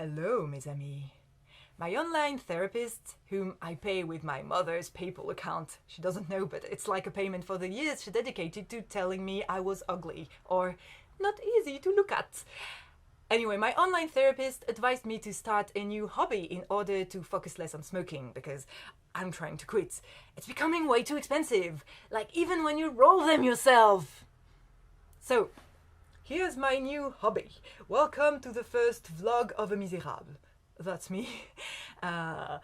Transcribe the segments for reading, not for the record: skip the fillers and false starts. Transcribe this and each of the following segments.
Hello, mes amis. My online therapist, whom I pay with my mother's PayPal account, she doesn't know, but it's like a payment for the years she dedicated to telling me I was ugly or not easy to look at. Anyway, my online therapist advised me to start a new hobby in order to focus less on smoking because I'm trying to quit. It's becoming way too expensive, like even when you roll them yourself. So, here's my new hobby. Welcome to the first vlog of a misérable. That's me. I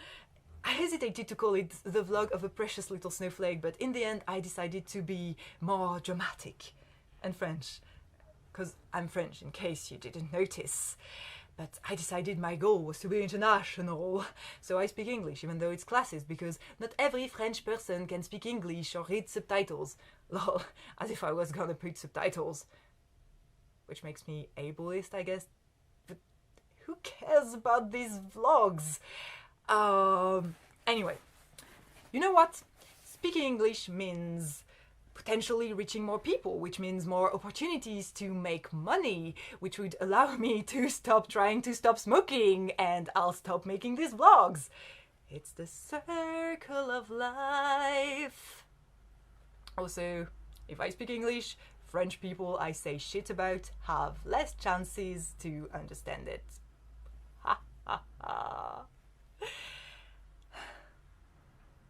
hesitated to call it the vlog of a precious little snowflake, but in the end I decided to be more dramatic and French. Because I'm French, in case you didn't notice. But I decided my goal was to be international. So I speak English, even though it's classes, because not every French person can speak English or read subtitles. Lol, as if I was gonna put subtitles. Which makes me ableist, I guess. But who cares about these vlogs? Anyway, you know what? Speaking English means potentially reaching more people, which means more opportunities to make money, which would allow me to stop trying to stop smoking, and I'll stop making these vlogs. It's the circle of life. Also, if I speak English, French people I say shit about have less chances to understand it. Ha ha ha.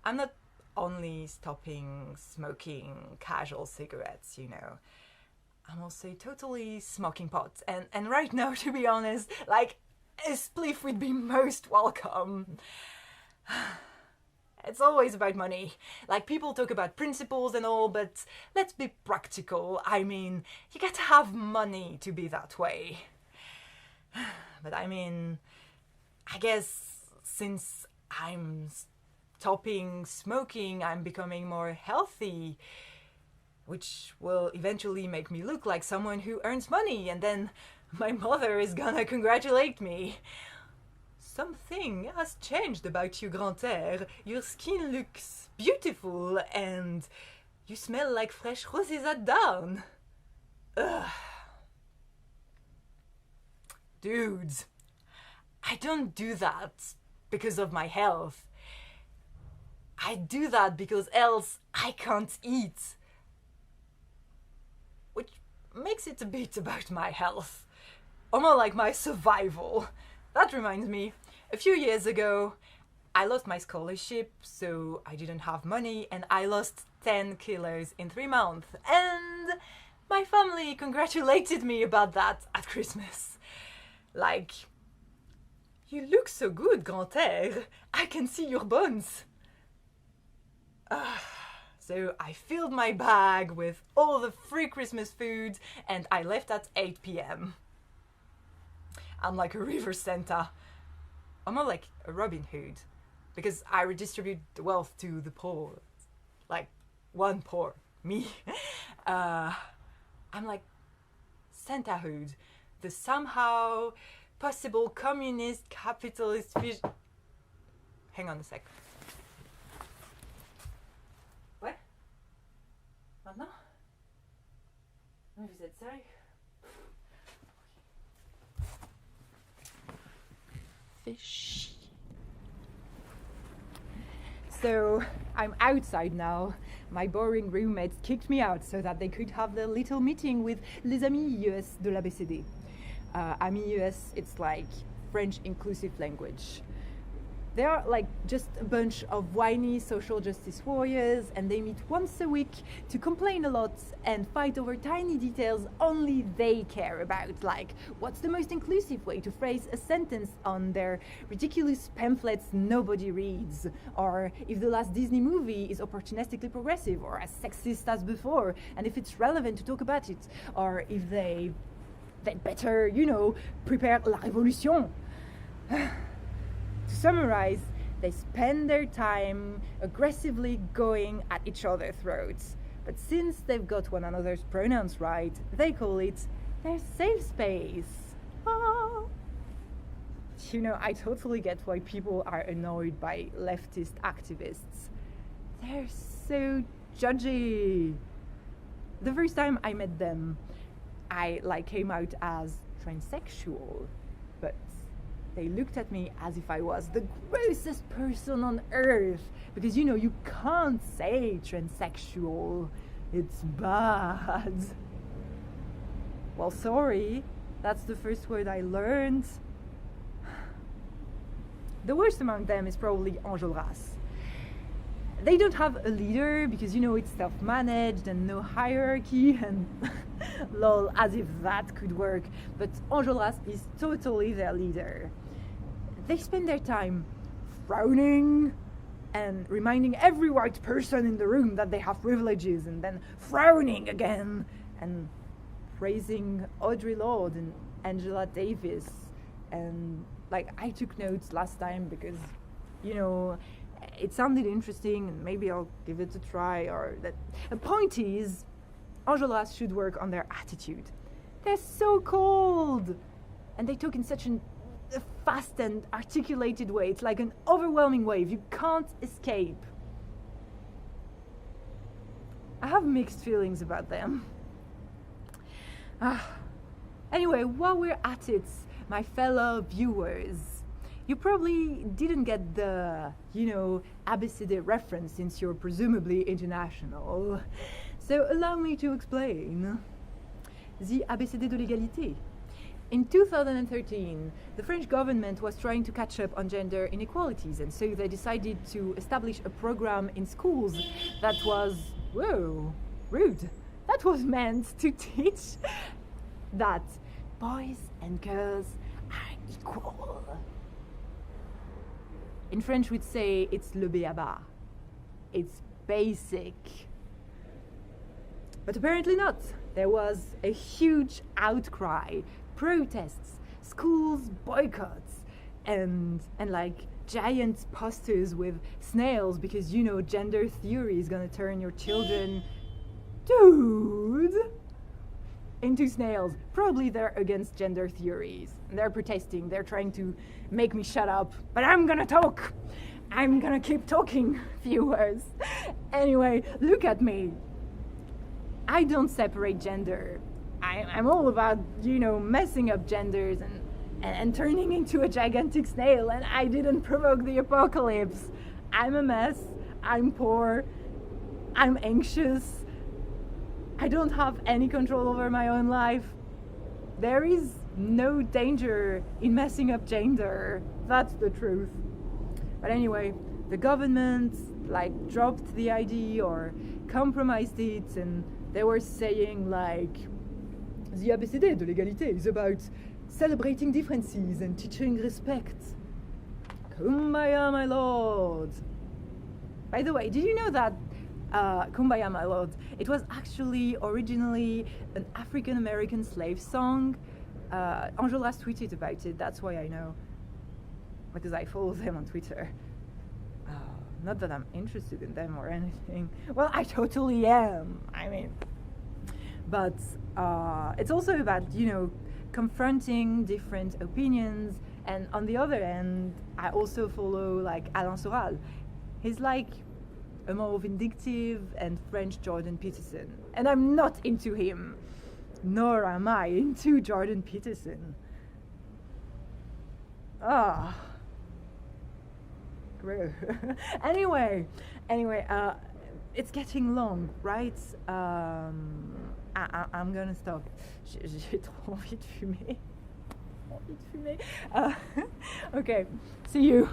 I'm not only stopping smoking casual cigarettes, you know. I'm also totally smoking pot. And right now, to be honest, like, a spliff would be most welcome. It's always about money. Like, people talk about principles and all, but let's be practical. I mean, you gotta have money to be that way. But I mean, I guess since I'm stopping smoking, I'm becoming more healthy, which will eventually make me look like someone who earns money, and then my mother is gonna congratulate me. Something has changed about you, Grand-Air. Your skin looks beautiful and you smell like fresh roses at dawn. Ugh. Dudes, I don't do that because of my health. I do that because else I can't eat. Which makes it a bit about my health. Or more like my survival. That reminds me, a few years ago, I lost my scholarship, so I didn't have money, and I lost 10 kilos in 3 months. And my family congratulated me about that at Christmas. Like, you look so good, Grand-Air. I can see your bones. So I filled my bag with all the free Christmas food and I left at 8 p.m. I'm like a river Santa. I'm more like a Robin Hood because I redistribute the wealth to the poor. Like one poor, me. I'm like Santa Hood, the somehow possible communist capitalist vision. Hang on a sec. What? Maintenant? Mais vous êtes sérieux? Fish. So I'm outside now. My boring roommates kicked me out so that they could have their little meeting with les amis US de l'ABCD. Amis US, it's like French inclusive language. They are like just a bunch of whiny social justice warriors, and they meet once a week to complain a lot and fight over tiny details only they care about, like what's the most inclusive way to phrase a sentence on their ridiculous pamphlets nobody reads, or if the last Disney movie is opportunistically progressive or as sexist as before, and if it's relevant to talk about it, or if they better, you know, prepare la révolution. To summarize, they spend their time aggressively going at each other's throats. But since they've got one another's pronouns right, they call it their safe space. Ah. You know, I totally get why people are annoyed by leftist activists. They're so judgy. The first time I met them, I came out as transsexual, but They looked at me as if I was the grossest person on earth. Because, you know, you can't say transsexual. It's bad. Well, sorry. That's the first word I learned. The worst among them is probably Enjolras. They don't have a leader because, you know, it's self-managed and no hierarchy and lol, as if that could work. But Enjolras is totally their leader. They spend their time frowning and reminding every white person in the room that they have privileges, and then frowning again and praising Audre Lorde and Angela Davis. And like, I took notes last time because, you know, it sounded interesting and maybe I'll give it a try. Or that the point is, Enjolras should work on their attitude. They're so cold and they talk in such a fast and articulated way. It's like an overwhelming wave. You can't escape. I have mixed feelings about them. Anyway, while we're at it, my fellow viewers, you probably didn't get the, you know, ABCD reference since you're presumably international. So allow me to explain. The ABCD de l'égalité. In 2013, the French government was trying to catch up on gender inequalities, and so they decided to establish a program in schools that was, whoa, rude. That was meant to teach that boys and girls are equal. In French, we'd say it's le b.a.-ba. It's basic. But apparently not. There was a huge outcry, protests, schools boycotts, and like giant posters with snails because, you know, gender theory is gonna turn your children, dude, into snails. Probably they're against gender theories. They're protesting. They're trying to make me shut up. But I'm gonna talk. I'm gonna keep talking, viewers. Anyway, look at me. I don't separate gender. I'm all about, you know, messing up genders and turning into a gigantic snail. And I didn't provoke the apocalypse. I'm a mess. I'm poor. I'm anxious. I don't have any control over my own life. There is no danger in messing up gender. That's the truth. But anyway, the government like dropped the idea or compromised it, and they were saying like, the ABCD de l'égalité is about celebrating differences and teaching respect. Kumbaya, my lord. By the way, did you know that Kumbaya, my lord, it was actually originally an African American slave song? Enjolras tweeted about it, that's why I know, because I follow them on Twitter. Not that I'm interested in them or anything. Well, I totally am, I mean. But it's also about, you know, confronting different opinions. And on the other end, I also follow like Alain Soral. He's like a more vindictive and French Jordan Peterson. And I'm not into him, nor am I into Jordan Peterson. Anyway, it's getting long, right? I'm gonna stop. J'ai trop envie de fumer. Okay, see you.